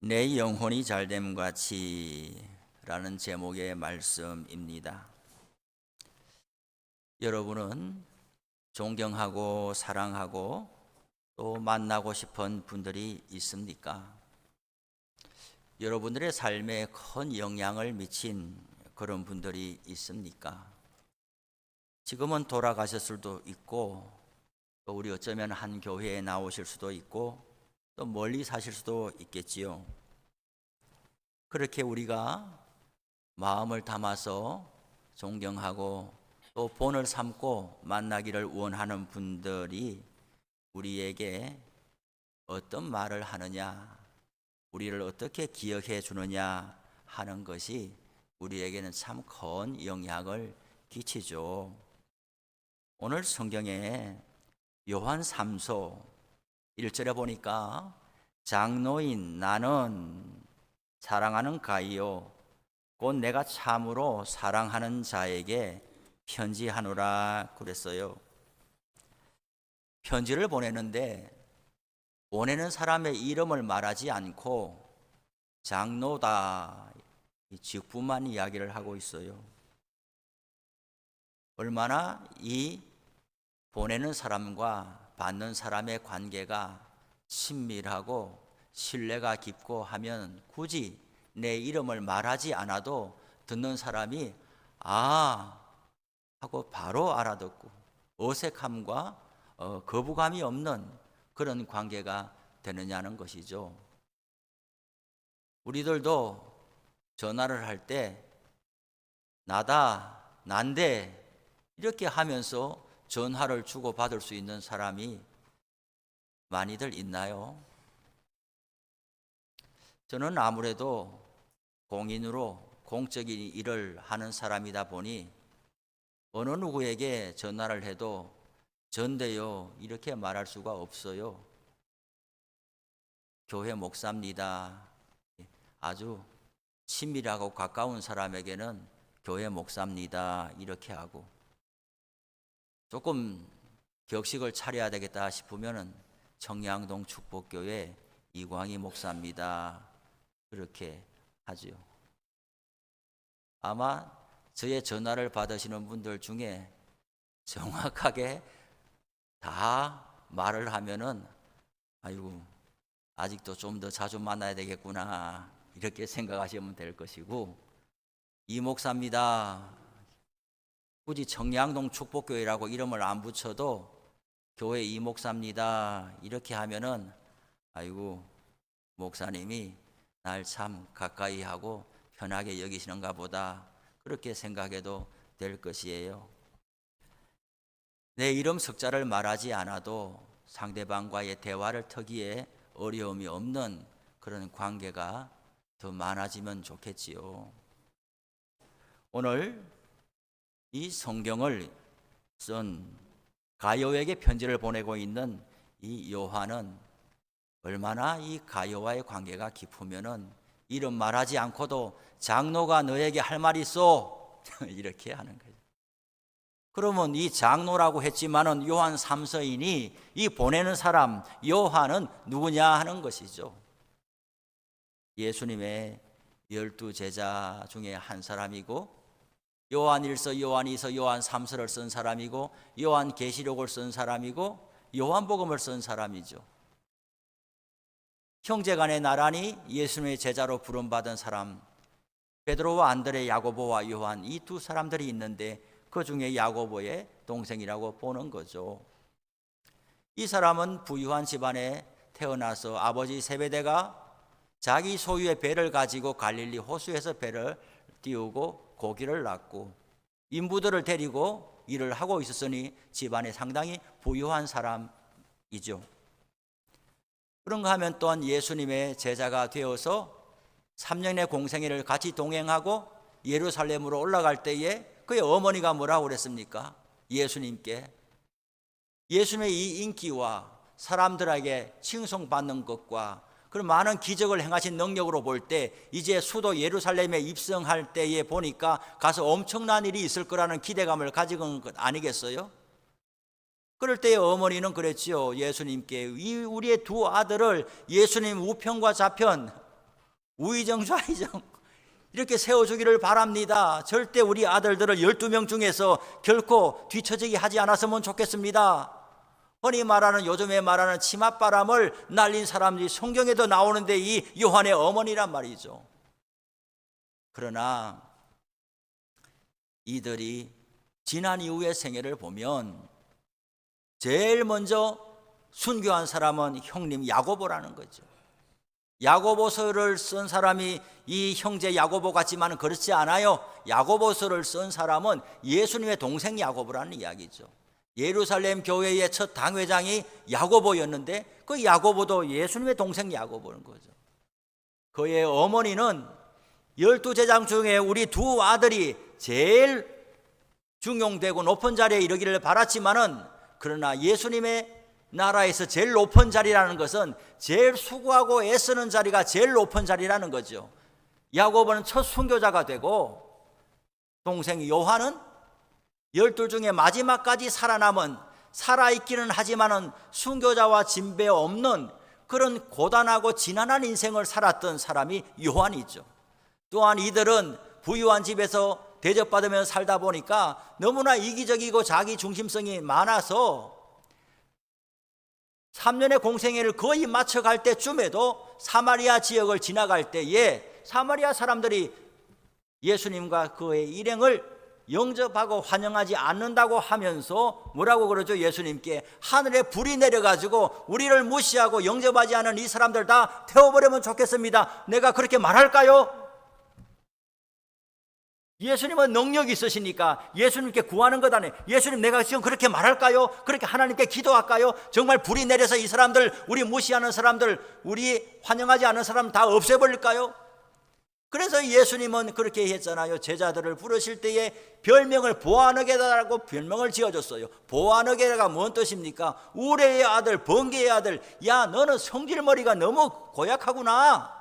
내 영혼이 잘됨 같이 라는 제목의 말씀입니다. 여러분은 존경하고 사랑하고 또 만나고 싶은 분들이 있습니까? 여러분들의 삶에 큰 영향을 미친 그런 분들이 있습니까? 지금은 돌아가셨을 수도 있고 또 우리 어쩌면 한 교회에 나오실 수도 있고 또 멀리 사실 수도 있겠지요. 그렇게 우리가 마음을 담아서 존경하고 또 본을 삼고 만나기를 원하는 분들이 우리에게 어떤 말을 하느냐, 우리를 어떻게 기억해 주느냐 하는 것이 우리에게는 참 큰 영향을 끼치죠. 오늘 성경에 요한 3서 1절에 보니까 장로인 나는 사랑하는 가이요 곧 내가 참으로 사랑하는 자에게 편지하노라 그랬어요. 편지를 보내는데 보내는 사람의 이름을 말하지 않고 장로다 이 직분만 이야기를 하고 있어요. 얼마나 이 보내는 사람과 받는 사람의 관계가 친밀하고 신뢰가 깊고 하면 굳이 내 이름을 말하지 않아도 듣는 사람이 아 하고 바로 알아듣고 어색함과 거부감이 없는 그런 관계가 되느냐는 것이죠. 우리들도 전화를 할 때 나다, 난데 이렇게 하면서 전화를 주고받을 수 있는 사람이 많이들 있나요? 저는 아무래도 공인으로 공적인 일을 하는 사람이다 보니 어느 누구에게 전화를 해도 전데요 이렇게 말할 수가 없어요. 교회 목사입니다. 아주 친밀하고 가까운 사람에게는 교회 목사입니다 이렇게 하고 조금 격식을 차려야 되겠다 싶으면 청량동 축복교회 이광희 목사입니다 그렇게 하죠. 아마 저의 전화를 받으시는 분들 중에 정확하게 다 말을 하면은 아이고 아직도 좀 더 자주 만나야 되겠구나 이렇게 생각하시면 될 것이고 이 목사입니다. 굳이 청량동 축복교회라고 이름을 안 붙여도 교회 이 목사입니다 이렇게 하면은 아이고 목사님이 날 참 가까이 하고 편하게 여기시는가 보다 그렇게 생각해도 될 것이에요. 내 이름 석자를 말하지 않아도 상대방과의 대화를 터기에 어려움이 없는 그런 관계가 더 많아지면 좋겠지요. 오늘 이 성경을 쓴 가요에게 편지를 보내고 있는 이 요한은 얼마나 이 가요와의 관계가 깊으면은 이름 말하지 않고도 장로가 너에게 할 말이 있어 이렇게 하는 거예요. 그러면 이 장로라고 했지만은 요한 3서인이 이 보내는 사람 요한은 누구냐 하는 것이죠. 예수님의 12 제자 중에 한 사람이고 요한 1서, 요한 2서, 요한 3서를 쓴 사람이고 요한 계시록을 쓴 사람이고 요한복음을 쓴 사람이죠. 형제간에 나란히 예수님의 제자로 부름받은 사람 베드로와 안드레, 야고보와 요한 이 두 사람들이 있는데 그 중에 야고보의 동생이라고 보는 거죠. 이 사람은 부유한 집안에 태어나서 아버지 세베대가 자기 소유의 배를 가지고 갈릴리 호수에서 배를 띄우고 고기를 낳고 인부들을 데리고 일을 하고 있었으니 집안에 상당히 부유한 사람이죠. 그런가 하면 또한 예수님의 제자가 되어서 3년의 공생애를 같이 동행하고 예루살렘으로 올라갈 때에 그의 어머니가 뭐라고 그랬습니까? 예수님께 예수님의 이 인기와 사람들에게 칭송받는 것과 그런 많은 기적을 행하신 능력으로 볼 때 이제 수도 예루살렘에 입성할 때에 보니까 가서 엄청난 일이 있을 거라는 기대감을 가지고 것 아니겠어요? 그럴 때 어머니는 그랬지요. 예수님께 이 우리의 두 아들을 예수님 우편과 좌편 우의정 좌의정 이렇게 세워주기를 바랍니다. 절대 우리 아들들을 12명 중에서 결코 뒤처지게 하지 않았으면 좋겠습니다. 흔히 말하는, 요즘에 말하는 치맛바람을 날린 사람들이 성경에도 나오는데 이 요한의 어머니란 말이죠. 그러나 이들이 지난 이후의 생애를 보면 제일 먼저 순교한 사람은 형님 야고보라는 거죠. 야고보서를 쓴 사람이 이 형제 야고보 같지만 그렇지 않아요. 야고보서를 쓴 사람은 예수님의 동생 야고보라는 이야기죠. 예루살렘 교회의 첫 당회장이 야고보였는데 그 야고보도 예수님의 동생 야고보인 거죠. 그의 어머니는 12제자 중에 우리 두 아들이 제일 중용되고 높은 자리에 이르기를 바랐지만은, 그러나 예수님의 나라에서 제일 높은 자리라는 것은 제일 수고하고 애쓰는 자리가 제일 높은 자리라는 거죠. 야고보는 첫 순교자가 되고 동생 요한은 12 중에 마지막까지 살아남은, 살아있기는 하지만은 순교자와 진배 없는 그런 고단하고 지난한 인생을 살았던 사람이 요한이죠. 또한 이들은 부유한 집에서 대접받으며 살다 보니까 너무나 이기적이고 자기 중심성이 많아서 3년의 공생애를 거의 마쳐갈 때쯤에도 사마리아 지역을 지나갈 때에 사마리아 사람들이 예수님과 그의 일행을 영접하고 환영하지 않는다고 하면서 뭐라고 그러죠? 예수님께 하늘에 불이 내려가지고 우리를 무시하고 영접하지 않은 이 사람들 다 태워버리면 좋겠습니다. 내가 그렇게 말할까요? 예수님은 능력이 있으시니까 예수님께 구하는 것 아니에요. 예수님, 내가 지금 그렇게 말할까요? 그렇게 하나님께 기도할까요? 정말 불이 내려서 이 사람들, 우리 무시하는 사람들, 우리 환영하지 않는 사람 다 없애버릴까요? 그래서 예수님은 그렇게 했잖아요. 제자들을 부르실 때에 별명을 보아너게다라고 별명을 지어줬어요. 보아너게다가 뭔 뜻입니까? 우레의 아들, 번개의 아들. 야, 너는 성질머리가 너무 고약하구나.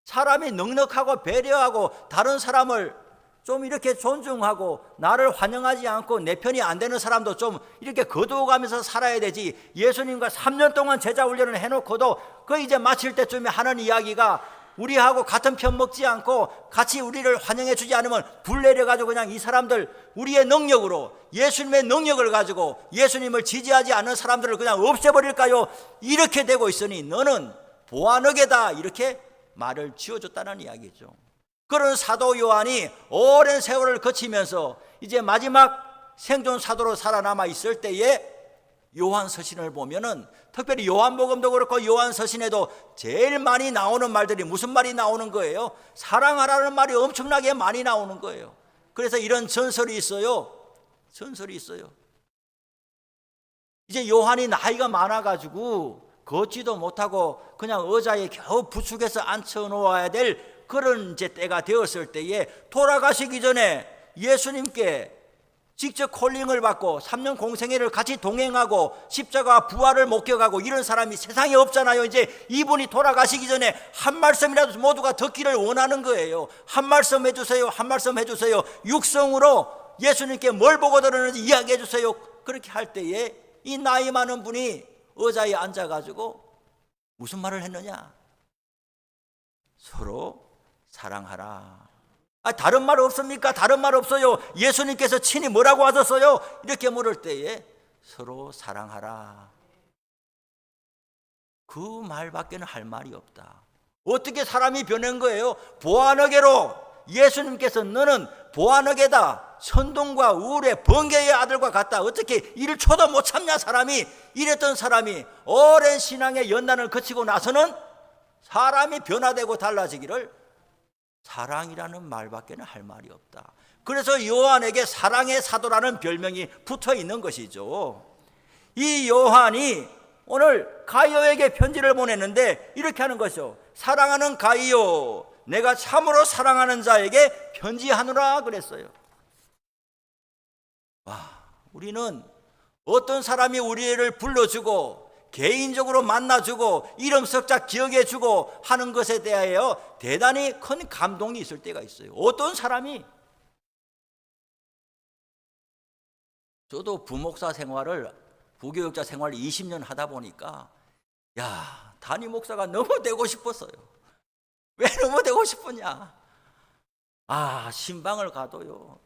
사람이 넉넉하고 배려하고 다른 사람을 좀 이렇게 존중하고 나를 환영하지 않고 내 편이 안 되는 사람도 좀 이렇게 거두어가면서 살아야 되지. 예수님과 3년 동안 제자 훈련을 해놓고도 그 이제 마칠 때쯤에 하는 이야기가 우리하고 같은 편 먹지 않고 같이 우리를 환영해 주지 않으면 불 내려가지고 그냥 이 사람들 우리의 능력으로, 예수님의 능력을 가지고 예수님을 지지하지 않는 사람들을 그냥 없애버릴까요? 이렇게 되고 있으니 너는 보아너게다, 이렇게 말을 지어줬다는 이야기죠. 그런 사도 요한이 오랜 세월을 거치면서 이제 마지막 생존 사도로 살아남아 있을 때에 요한 서신을 보면은, 특별히 요한복음도 그렇고 요한 서신에도 제일 많이 나오는 말들이 무슨 말이 나오는 거예요? 사랑하라는 말이 엄청나게 많이 나오는 거예요. 그래서 이런 전설이 있어요. 전설이 있어요. 이제 요한이 나이가 많아가지고 걷지도 못하고 그냥 의자에 겨우 부축해서 앉혀놓아야 될 그런 이제 때가 되었을 때에 돌아가시기 전에 예수님께 직접 콜링을 받고 3년 공생애를 같이 동행하고 십자가 부활을 목격하고 이런 사람이 세상에 없잖아요. 이제 이분이 돌아가시기 전에 한 말씀이라도 모두가 듣기를 원하는 거예요. 한 말씀 해주세요. 한 말씀 해주세요. 육성으로 예수님께 뭘 보고 들었는지 이야기해 주세요. 그렇게 할 때에 이 나이 많은 분이 의자에 앉아가지고 무슨 말을 했느냐? 서로 사랑하라. 다른 말 없습니까? 다른 말 없어요. 예수님께서 친히 뭐라고 하셨어요? 이렇게 물을 때에 서로 사랑하라. 그 말밖에는 할 말이 없다. 어떻게 사람이 변한 거예요? 보아너게로 예수님께서 너는 보아너게다, 선동과 우울의 번개의 아들과 같다. 어떻게 1초도 못 참냐 사람이, 이랬던 사람이 오랜 신앙의 연단을 거치고 나서는 사람이 변화되고 달라지기를 사랑이라는 말밖에는 할 말이 없다. 그래서 요한에게 사랑의 사도라는 별명이 붙어 있는 것이죠. 이 요한이 오늘 가이오에게 편지를 보냈는데 이렇게 하는 것이죠. 사랑하는 가이오, 내가 참으로 사랑하는 자에게 편지하노라 그랬어요. 와, 우리는 어떤 사람이 우리를 불러주고 개인적으로 만나주고 이름 석자 기억해주고 하는 것에 대하여 대단히 큰 감동이 있을 때가 있어요. 어떤 사람이, 저도 부목사 생활을, 부교육자 생활을 20년 하다 보니까 야, 담임 목사가 너무 되고 싶었어요. 왜 너무 되고 싶으냐? 신방을 가도요,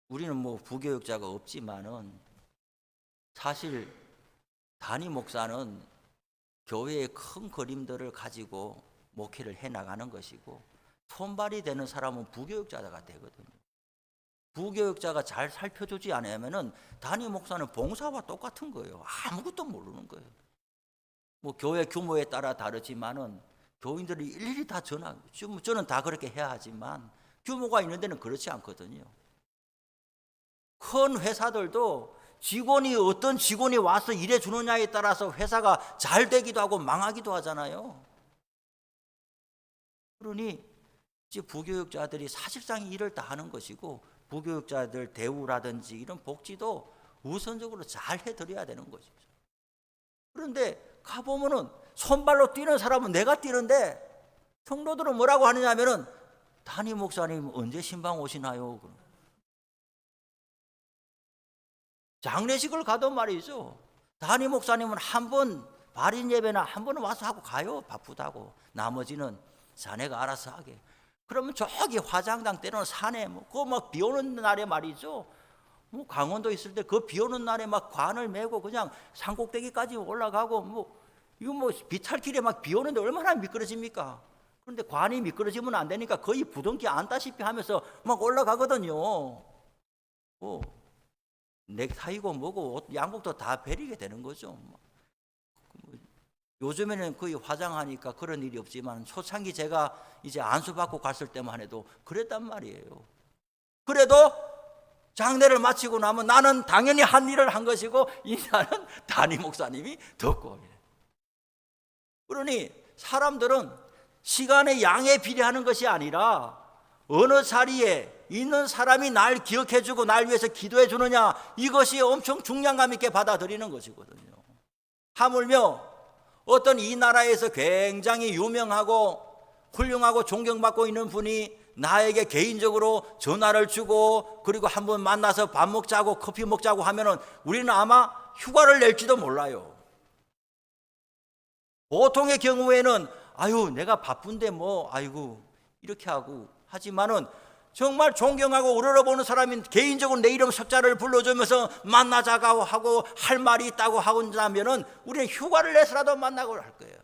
우리는 뭐 부교육자가 없지만은 사실 단임 목사는 교회의 큰 그림들을 가지고 목회를 해나가는 것이고, 손발이 되는 사람은 부교육자가 되거든요. 부교육자가 잘 살펴주지 않으면은 단임 목사는 봉사와 똑같은 거예요. 아무것도 모르는 거예요. 뭐 교회 규모에 따라 다르지만은 교인들이 일일이 다 저는 다 그렇게 해야 하지만 규모가 있는 데는 그렇지 않거든요. 큰 회사들도 어떤 직원이 와서 일해주느냐에 따라서 회사가 잘 되기도 하고 망하기도 하잖아요. 그러니 이제 부교육자들이 사실상 일을 다 하는 것이고, 부교육자들 대우라든지 이런 복지도 우선적으로 잘 해드려야 되는 것이죠. 그런데 가보면은 손발로 뛰는 사람은 내가 뛰는데, 성도들은 뭐라고 하느냐면은 담임 목사님 언제 신방 오시나요? 장례식을 가던 말이죠. 담임 목사님은 한 번 발인 예배나 한 번은 와서 하고 가요. 바쁘다고. 나머지는 자네가 알아서 하게. 그러면 저기 화장당 때는 산에 그거 막 비 오는 날에 말이죠. 강원도 있을 때 그 비 오는 날에 막 관을 메고 그냥 산꼭대기까지 올라가고 이거 비탈길에 막 비 오는데 얼마나 미끄러집니까? 그런데 관이 미끄러지면 안 되니까 거의 부둥키 앉다시피 하면서 막 올라가거든요. 넥타이고 뭐고 옷, 양복도 다 베리게 되는 거죠. 요즘에는 거의 화장하니까 그런 일이 없지만 초창기 제가 이제 안수받고 갔을 때만 해도 그랬단 말이에요. 그래도 장례를 마치고 나면 나는 당연히 한 일을 한 것이고 인사는 담임 목사님이 듣고. 그러니 사람들은 시간의 양에 비례하는 것이 아니라 어느 자리에 있는 사람이 날 기억해주고 날 위해서 기도해 주느냐, 이것이 엄청 중량감 있게 받아들이는 것이거든요. 하물며 어떤 이 나라에서 굉장히 유명하고 훌륭하고 존경받고 있는 분이 나에게 개인적으로 전화를 주고 그리고 한번 만나서 밥 먹자고 커피 먹자고 하면은 우리는 아마 휴가를 낼지도 몰라요. 보통의 경우에는 내가 바쁜데 이렇게 하고 하지만은 정말 존경하고 우러러보는 사람인 개인적으로 내 이름 석자를 불러주면서 만나자고 하고 할 말이 있다고 하고나면은 우리는 휴가를 내서라도 만나고 할 거예요.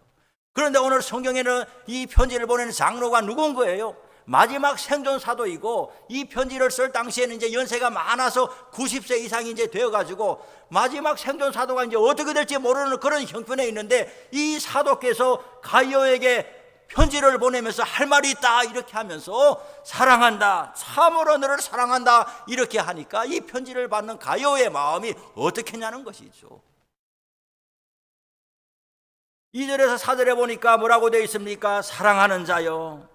그런데 오늘 성경에는 이 편지를 보내는 장로가 누군 거예요? 마지막 생존 사도이고, 이 편지를 쓸 당시에는 이제 연세가 많아서 90세 이상이 이제 되어가지고 마지막 생존 사도가 이제 어떻게 될지 모르는 그런 형편에 있는데, 이 사도께서 가이오에게 편지를 보내면서 할 말이 있다 이렇게 하면서 사랑한다, 참으로 너를 사랑한다 이렇게 하니까 이 편지를 받는 가이오의 마음이 어떻겠냐는 것이죠. 2절에서 4절에 보니까 뭐라고 되어 있습니까? 사랑하는 자여,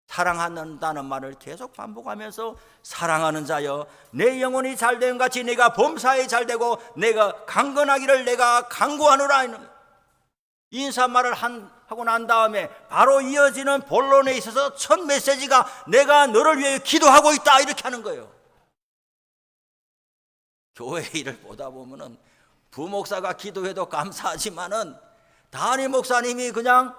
사랑한다는 말을 계속 반복하면서 사랑하는 자여, 내 영혼이 잘됨 같이 내가 범사에 잘되고 내가 강건하기를 내가 강구하노라. 인사말을 하고 난 다음에 바로 이어지는 본론에 있어서 첫 메시지가 내가 너를 위해 기도하고 있다 이렇게 하는 거예요. 교회 일을 보다 보면은 부목사가 기도해도 감사하지만은 담임 목사님이 그냥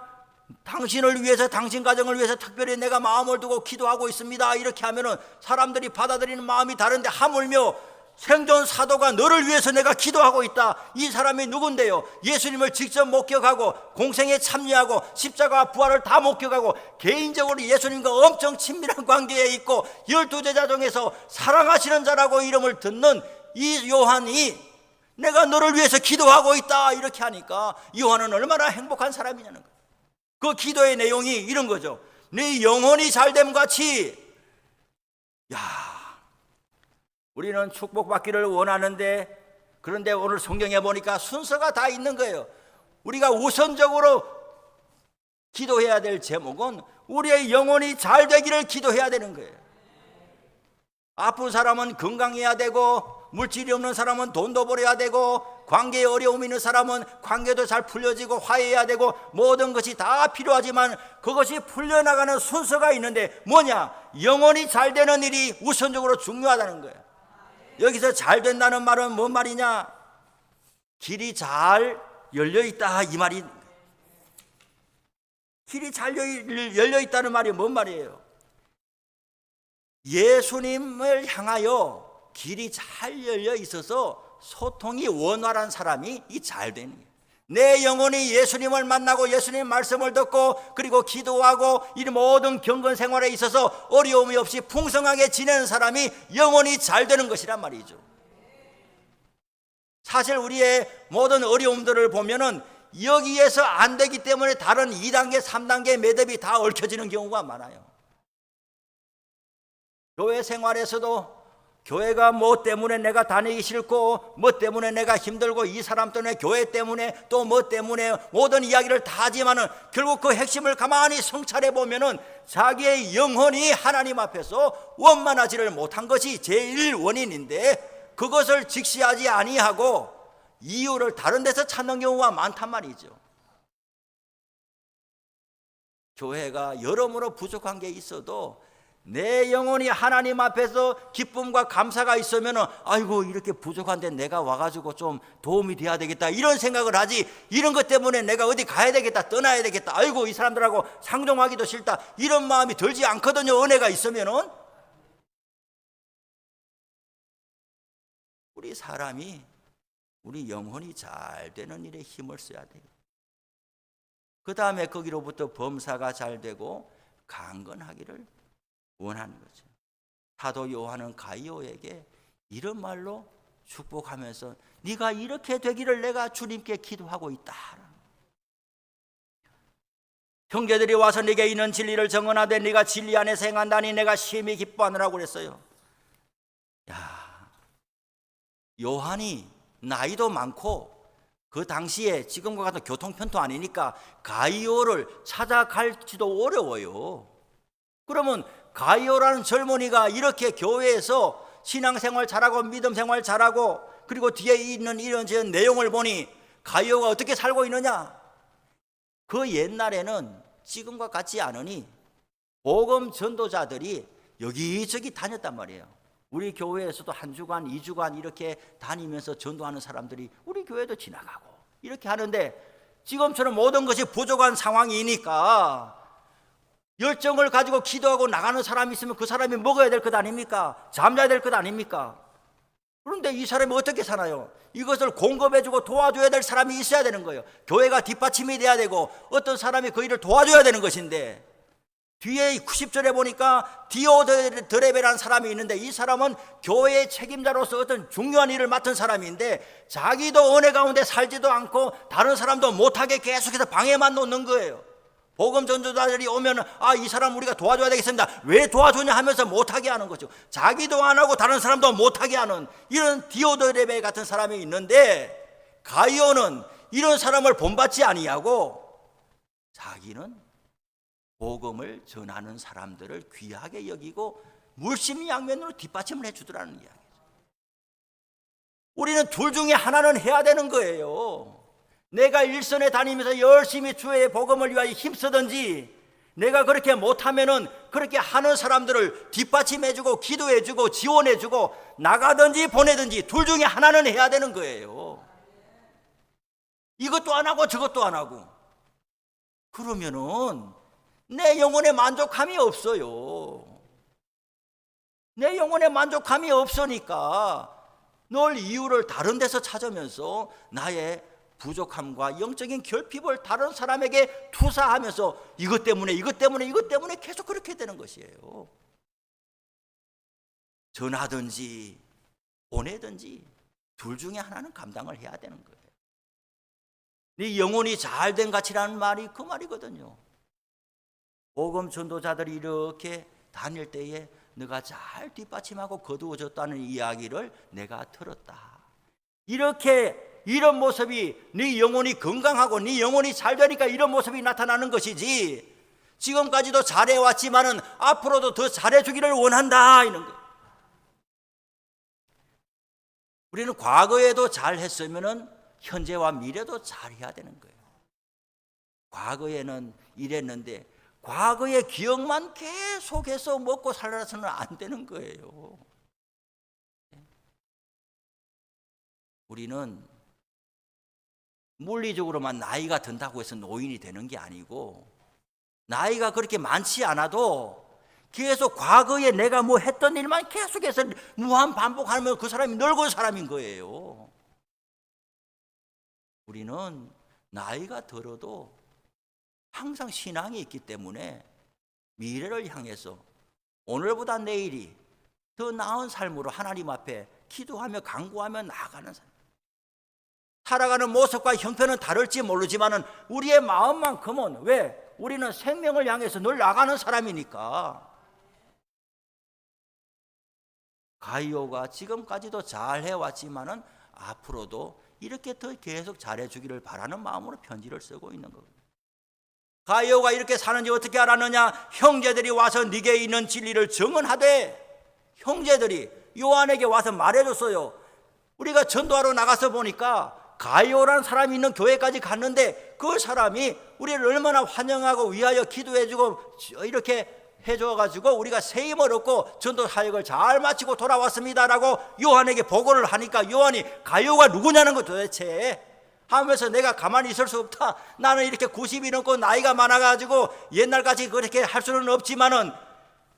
당신을 위해서, 당신 가정을 위해서 특별히 내가 마음을 두고 기도하고 있습니다 이렇게 하면은 사람들이 받아들이는 마음이 다른데, 하물며 생존 사도가 너를 위해서 내가 기도하고 있다. 이 사람이 누군데요? 예수님을 직접 목격하고 공생에 참여하고 십자가와 부활을 다 목격하고 개인적으로 예수님과 엄청 친밀한 관계에 있고 12제자 중에서 사랑하시는 자라고 이름을 듣는 이 요한이 내가 너를 위해서 기도하고 있다 이렇게 하니까 요한은 얼마나 행복한 사람이냐는 거예요. 그 기도의 내용이 이런 거죠. 네 영혼이 잘됨 같이. 우리는 축복받기를 원하는데, 그런데 오늘 성경에 보니까 순서가 다 있는 거예요. 우리가 우선적으로 기도해야 될 제목은 우리의 영혼이 잘 되기를 기도해야 되는 거예요. 아픈 사람은 건강해야 되고, 물질이 없는 사람은 돈도 벌어야 되고, 관계에 어려움이 있는 사람은 관계도 잘 풀려지고 화해해야 되고, 모든 것이 다 필요하지만 그것이 풀려나가는 순서가 있는데 뭐냐? 영혼이 잘 되는 일이 우선적으로 중요하다는 거예요. 여기서 잘 된다는 말은 뭔 말이냐? 길이 잘 열려있다 이 말이. 길이 잘 열려 있다는 말이 뭔 말이에요? 예수님을 향하여 길이 잘 열려 있어서 소통이 원활한 사람이 잘 되는 거예요. 내 영혼이 예수님을 만나고 예수님 말씀을 듣고 그리고 기도하고 이 모든 경건 생활에 있어서 어려움이 없이 풍성하게 지내는 사람이 영혼이 잘 되는 것이란 말이죠. 사실 우리의 모든 어려움들을 보면은 여기에서 안 되기 때문에 다른 2단계, 3단계 매듭이 다 얽혀지는 경우가 많아요. 교회 생활에서도 교회가 뭐 때문에 내가 다니기 싫고 뭐 때문에 내가 힘들고 이 사람 때문에 교회 때문에 또 뭐 때문에 모든 이야기를 다 하지만은 결국 그 핵심을 가만히 성찰해 보면은 자기의 영혼이 하나님 앞에서 원만하지를 못한 것이 제일 원인인데 그것을 직시하지 아니하고 이유를 다른 데서 찾는 경우가 많단 말이죠. 교회가 여러모로 부족한 게 있어도 내 영혼이 하나님 앞에서 기쁨과 감사가 있으면 아이고 이렇게 부족한데 내가 와가지고 좀 도움이 돼야 되겠다 이런 생각을 하지, 이런 것 때문에 내가 어디 가야 되겠다 떠나야 되겠다 아이고 이 사람들하고 상종하기도 싫다 이런 마음이 들지 않거든요. 은혜가 있으면은. 우리 사람이 우리 영혼이 잘 되는 일에 힘을 써야 돼요. 그 다음에 거기로부터 범사가 잘 되고 강건하기를 원하는 거죠. 사도 요한은 가이오에게 이런 말로 축복하면서 네가 이렇게 되기를 내가 주님께 기도하고 있다. 형제들이 와서 네게 있는 진리를 증언하되 네가 진리 안에서 행한다니 내가 심히 기뻐하느라고 그랬어요. 야, 요한이 나이도 많고 그 당시에 지금과 같은 교통편도 아니니까 가이오를 찾아갈지도 어려워요. 그러면 가이오라는 젊은이가 이렇게 교회에서 신앙생활 잘하고 믿음 생활 잘하고 그리고 뒤에 있는 이런 내용을 보니 가이오가 어떻게 살고 있느냐? 그 옛날에는 지금과 같지 않으니 복음 전도자들이 여기저기 다녔단 말이에요. 우리 교회에서도 한 주간, 2주간 이렇게 다니면서 전도하는 사람들이 우리 교회도 지나가고 이렇게 하는데 지금처럼 모든 것이 부족한 상황이니까 열정을 가지고 기도하고 나가는 사람이 있으면 그 사람이 먹어야 될 것 아닙니까? 잠자야 될 것 아닙니까? 그런데 이 사람이 어떻게 사나요? 이것을 공급해주고 도와줘야 될 사람이 있어야 되는 거예요. 교회가 뒷받침이 돼야 되고 어떤 사람이 그 일을 도와줘야 되는 것인데 뒤에 90절에 보니까 디오드레베라는 사람이 있는데 이 사람은 교회의 책임자로서 어떤 중요한 일을 맡은 사람인데 자기도 은혜 가운데 살지도 않고 다른 사람도 못하게 계속해서 방해만 놓는 거예요. 복음 전도자들이 오면 이 사람 우리가 도와줘야 되겠습니다. 왜 도와주냐 하면서 못하게 하는 거죠. 자기도 안 하고 다른 사람도 못하게 하는 이런 디오드레베 같은 사람이 있는데 가이오는 이런 사람을 본받지 아니하고 자기는 복음을 전하는 사람들을 귀하게 여기고 물심양면으로 뒷받침을 해주더라는 이야기죠. 우리는 둘 중에 하나는 해야 되는 거예요. 내가 일선에 다니면서 열심히 주의 복음을 위하여 힘쓰든지 내가 그렇게 못하면은 그렇게 하는 사람들을 뒷받침해주고 기도해주고 지원해주고 나가든지 보내든지 둘 중에 하나는 해야 되는 거예요. 이것도 안 하고 저것도 안 하고 그러면은 내 영혼에 만족함이 없어요. 내 영혼에 만족함이 없으니까 늘 이유를 다른 데서 찾으면서 나의 부족함과 영적인 결핍을 다른 사람에게 투사하면서 이것 때문에 계속 그렇게 되는 것이에요. 전하든지 보내든지 둘 중에 하나는 감당을 해야 되는 거예요. 네 영혼이 잘된 가치라는 말이 그 말이거든요. 복음 전도자들이 이렇게 다닐 때에 너가 잘 뒷받침하고 거두어졌다는 이야기를 내가 들었다. 이런 모습이 네 영혼이 건강하고 네 영혼이 잘 되니까 이런 모습이 나타나는 것이지 지금까지도 잘해왔지만은 앞으로도 더 잘해주기를 원한다 이런 거. 우리는 과거에도 잘했으면은 현재와 미래도 잘해야 되는 거예요. 과거에는 이랬는데 과거의 기억만 계속해서 먹고 살아서는 안 되는 거예요. 우리는 물리적으로만 나이가 든다고 해서 노인이 되는 게 아니고 나이가 그렇게 많지 않아도 계속 과거에 내가 뭐 했던 일만 계속해서 무한 반복하면 그 사람이 늙은 사람인 거예요. 우리는 나이가 들어도 항상 신앙이 있기 때문에 미래를 향해서 오늘보다 내일이 더 나은 삶으로 하나님 앞에 기도하며 간구하며 나아가는 사람. 살아가는 모습과 형편은 다를지 모르지만 우리의 마음만큼은, 왜? 우리는 생명을 향해서 늘 나가는 사람이니까. 가이오가 지금까지도 잘 해왔지만은 앞으로도 이렇게 더 계속 잘해주기를 바라는 마음으로 편지를 쓰고 있는 겁니다. 가이오가 이렇게 사는지 어떻게 알았느냐? 형제들이 와서 네게 있는 진리를 증언하되, 형제들이 요한에게 와서 말해줬어요. 우리가 전도하러 나가서 보니까 가이오라는 사람이 있는 교회까지 갔는데 그 사람이 우리를 얼마나 환영하고 위하여 기도해주고 이렇게 해줘가지고 우리가 세임을 얻고 전도 사역을 잘 마치고 돌아왔습니다라고 요한에게 보고를 하니까 요한이 가이오가 누구냐는 거 도대체 하면서 내가 가만히 있을 수 없다. 나는 이렇게 90이 넘고 나이가 많아가지고 옛날같이 그렇게 할 수는 없지만은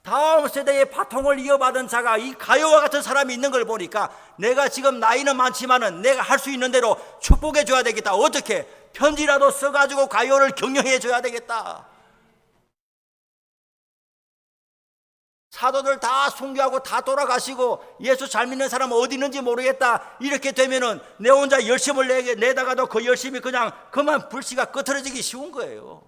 다음 세대의 바통을 이어받은 자가 이 가이오와 같은 사람이 있는 걸 보니까 내가 지금 나이는 많지만은 내가 할 수 있는 대로 축복해 줘야 되겠다. 어떻게? 편지라도 써가지고 가이오를 격려해 줘야 되겠다. 사도들 다 순교하고 다 돌아가시고 예수 잘 믿는 사람은 어디 있는지 모르겠다. 이렇게 되면은 내 혼자 열심을 내다가도 그 열심이 그만 불씨가 끄트러지기 쉬운 거예요.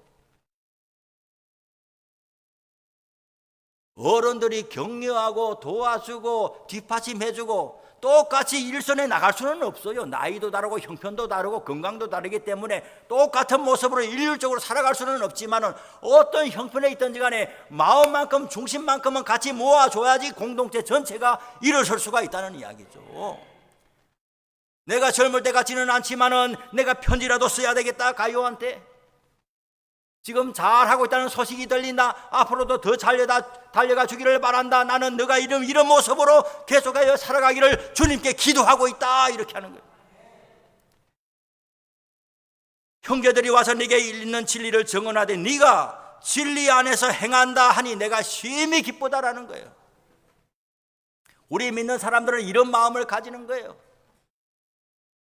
어른들이 격려하고 도와주고 뒷받침해주고 똑같이 일선에 나갈 수는 없어요. 나이도 다르고 형편도 다르고 건강도 다르기 때문에 똑같은 모습으로 일률적으로 살아갈 수는 없지만 어떤 형편에 있든지 간에 마음만큼 중심만큼은 같이 모아줘야지 공동체 전체가 일어설 수가 있다는 이야기죠. 내가 젊을 때 같지는 않지만은 내가 편지라도 써야 되겠다. 가이오한테 지금 잘하고 있다는 소식이 들린다. 앞으로도 더 달려가 주기를 바란다. 나는 너가 이런 모습으로 계속하여 살아가기를 주님께 기도하고 있다. 이렇게 하는 거예요. 형제들이 와서 네게 있는 진리를 증언하되 네가 진리 안에서 행한다 하니 내가 심히 기쁘다라는 거예요. 우리 믿는 사람들은 이런 마음을 가지는 거예요.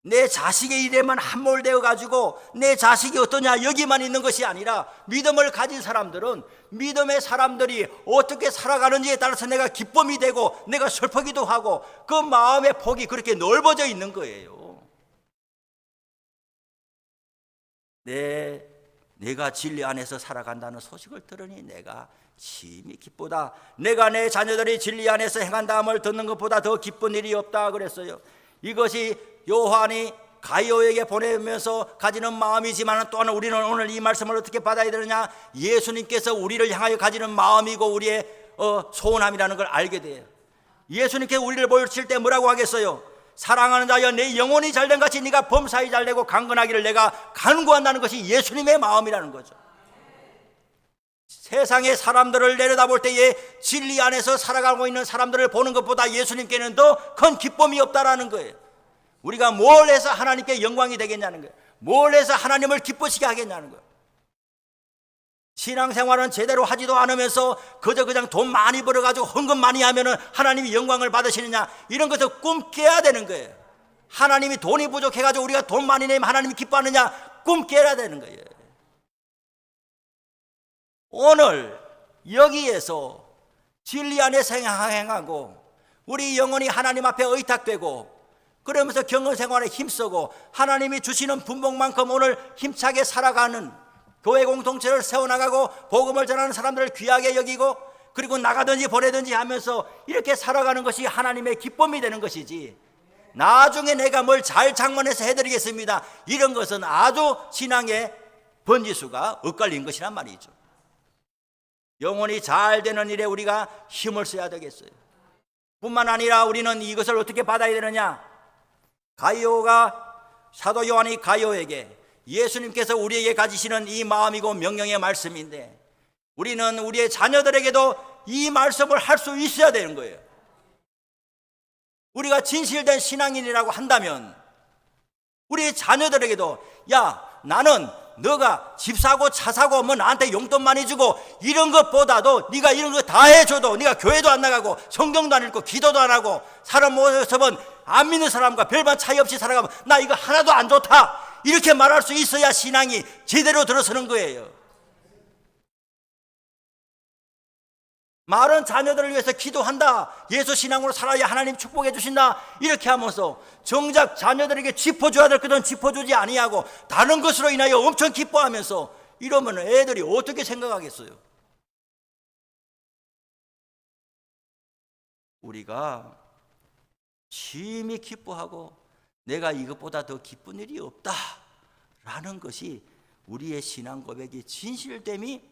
내 자식의 일에만 함몰되어 가지고 내 자식이 어떠냐 여기만 있는 것이 아니라 믿음을 가진 사람들은 믿음의 사람들이 어떻게 살아가는지에 따라서 내가 기쁨이 되고 내가 슬프기도 하고 그 마음의 폭이 그렇게 넓어져 있는 거예요. 내가 진리 안에서 살아간다는 소식을 들으니 내가 심히 기쁘다. 내가 내 자녀들이 진리 안에서 행한다함을 듣는 것보다 더 기쁜 일이 없다 그랬어요. 이것이 요한이 가이오에게 보내면서 가지는 마음이지만 또한 우리는 오늘 이 말씀을 어떻게 받아야 되느냐? 예수님께서 우리를 향하여 가지는 마음이고 우리의 소원함이라는 걸 알게 돼요. 예수님께 우리를 보여주실 때 뭐라고 하겠어요? 사랑하는 자여 내 영혼이 잘된 같이 네가 범사에 잘되고 강건하기를 내가 간구한다는 것이 예수님의 마음이라는 거죠. 세상의 사람들을 내려다볼 때에 진리 안에서 살아가고 있는 사람들을 보는 것보다 예수님께는 더 큰 기쁨이 없다라는 거예요. 우리가 뭘 해서 하나님께 영광이 되겠냐는 거예요. 뭘 해서 하나님을 기쁘시게 하겠냐는 거예요. 신앙생활은 제대로 하지도 않으면서 그냥 돈 많이 벌어가지고 헌금 많이 하면은 하나님이 영광을 받으시느냐 이런 것을 꿈 깨야 되는 거예요. 하나님이 돈이 부족해가지고 우리가 돈 많이 내면 하나님이 기뻐하느냐 꿈 깨야 되는 거예요. 오늘 여기에서 진리 안에서 행하고 우리 영혼이 하나님 앞에 의탁되고 그러면서 경건생활에 힘쓰고 하나님이 주시는 분봉만큼 오늘 힘차게 살아가는 교회 공동체를 세워나가고 복음을 전하는 사람들을 귀하게 여기고 그리고 나가든지 보내든지 하면서 이렇게 살아가는 것이 하나님의 기쁨이 되는 것이지 나중에 내가 뭘 잘 장만해서 해드리겠습니다 이런 것은 아주 신앙의 번지수가 엇갈린 것이란 말이죠. 영혼이 잘 되는 일에 우리가 힘을 써야 되겠어요. 뿐만 아니라 우리는 이것을 어떻게 받아야 되느냐? 사도 요한이 가이오에게 예수님께서 우리에게 가지시는 이 마음이고 명령의 말씀인데 우리는 우리의 자녀들에게도 이 말씀을 할 수 있어야 되는 거예요. 우리가 진실된 신앙인이라고 한다면 우리의 자녀들에게도 야 나는 너가 집 사고 차 사고 뭐 나한테 용돈 많이 주고 이런 것보다도 네가 이런 거 다 해줘도 네가 교회도 안 나가고 성경도 안 읽고 기도도 안 하고 사람 모습은 안 믿는 사람과 별반 차이 없이 살아가면 나 이거 하나도 안 좋다 이렇게 말할 수 있어야 신앙이 제대로 들어서는 거예요. 말은 자녀들을 위해서 기도한다, 예수 신앙으로 살아야 하나님 축복해 주신다 이렇게 하면서 정작 자녀들에게 짚어줘야 될 것은 짚어주지 아니하고 다른 것으로 인하여 엄청 기뻐하면서 이러면 애들이 어떻게 생각하겠어요? 우리가 심히 기뻐하고 내가 이것보다 더 기쁜 일이 없다라는 것이 우리의 신앙 고백이 진실됨이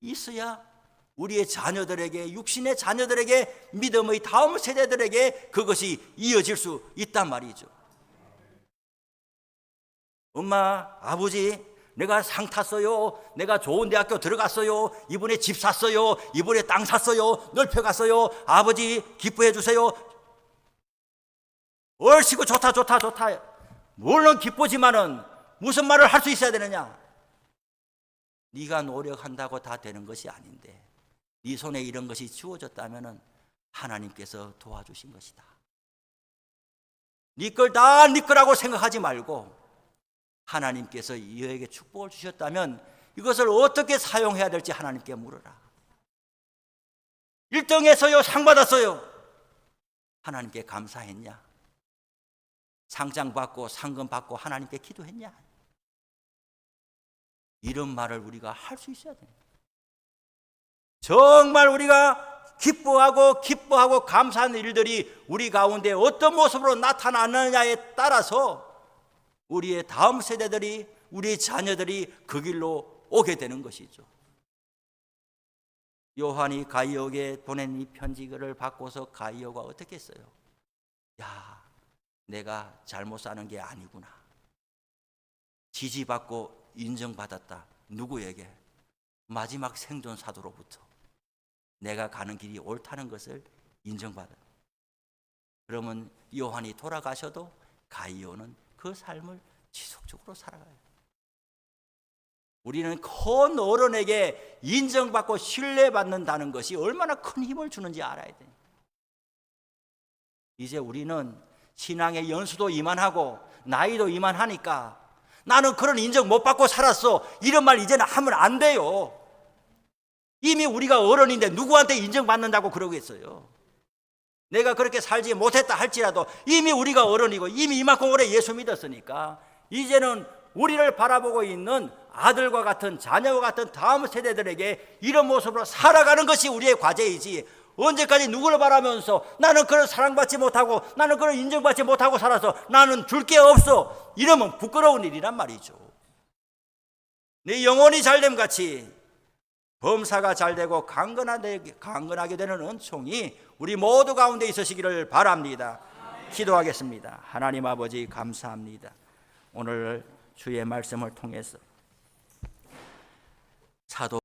있어야 우리의 자녀들에게, 육신의 자녀들에게, 믿음의 다음 세대들에게 그것이 이어질 수 있단 말이죠. 엄마, 아버지, 내가 상 탔어요. 내가 좋은 대학교 들어갔어요. 이번에 집 샀어요. 이번에 땅 샀어요. 넓혀갔어요. 아버지 기뻐해 주세요. 얼씨구 좋다 좋다 좋다. 물론 기쁘지만은 무슨 말을 할 수 있어야 되느냐? 네가 노력한다고 다 되는 것이 아닌데 네 손에 이런 것이 주어졌다면 하나님께서 도와주신 것이다. 네 걸 다 네 거라고 생각하지 말고 하나님께서 너에게 축복을 주셨다면 이것을 어떻게 사용해야 될지 하나님께 물어라. 1등했어요. 상 받았어요. 하나님께 감사했냐? 상장 받고 상금 받고 하나님께 기도했냐? 이런 말을 우리가 할 수 있어야 됩니다. 정말 우리가 기뻐하고 감사한 일들이 우리 가운데 어떤 모습으로 나타나느냐에 따라서 우리의 다음 세대들이, 우리의 자녀들이 그 길로 오게 되는 것이죠. 요한이 가이오에게 보낸 이 편지를 받고서 가이오가 어떻게 했어요? 야, 내가 잘못 사는 게 아니구나. 지지받고 인정받았다. 누구에게? 마지막 생존 사도로부터. 내가 가는 길이 옳다는 것을 인정받아. 그러면 요한이 돌아가셔도 가이오는 그 삶을 지속적으로 살아가요. 우리는 큰 어른에게 인정받고 신뢰받는다는 것이 얼마나 큰 힘을 주는지 알아야 돼요. 이제 우리는 신앙의 연수도 이만하고 나이도 이만하니까 나는 그런 인정 못 받고 살았어 이런 말 이제는 하면 안 돼요. 이미 우리가 어른인데 누구한테 인정받는다고 그러겠어요. 내가 그렇게 살지 못했다 할지라도 이미 우리가 어른이고 이미 이만큼 오래 예수 믿었으니까 이제는 우리를 바라보고 있는 아들과 같은 자녀와 같은 다음 세대들에게 이런 모습으로 살아가는 것이 우리의 과제이지, 언제까지 누구를 바라면서 나는 그런 사랑받지 못하고 나는 그런 인정받지 못하고 살아서 나는 줄 게 없어 이러면 부끄러운 일이란 말이죠. 내 영혼이 잘됨 같이 범사가 잘되고 강건하게 되는 은총이 우리 모두 가운데 있으시기를 바랍니다. 기도하겠습니다. 하나님 아버지 감사합니다. 오늘 주의 말씀을 통해서 사도